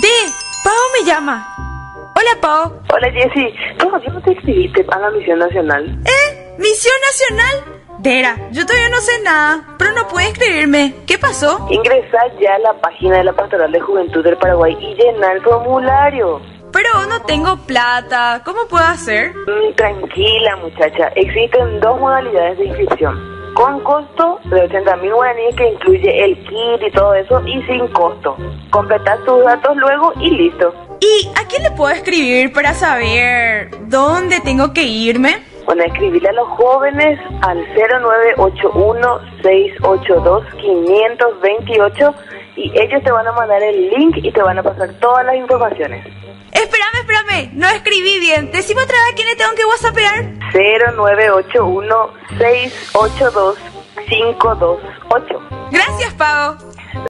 Pau me llama. Hola, Pau. Hola, Jessy. ¿Cómo que no te inscribiste a la misión nacional? ¿Misión nacional? Vera, yo todavía no sé nada, pero no puedo inscribirme. ¿Qué pasó? Ingresa ya a la página de la Pastoral de Juventud del Paraguay y llena el formulario. Pero no tengo plata. ¿Cómo puedo hacer? Tranquila, muchacha. Existen dos modalidades de inscripción. Con costo de 80.000 guaraníes, que incluye el kit y todo eso, y sin costo. Completas tus datos luego y listo. ¿Y a quién le puedo escribir para saber dónde tengo que irme? Bueno, escribirle a los jóvenes al 0981-682-528 y ellos te van a mandar el link y te van a pasar todas las informaciones. Espérame, no escribí bien. Decime otra vez a quién le tengo que whatsappear. 0981-682-528. Gracias, Pau.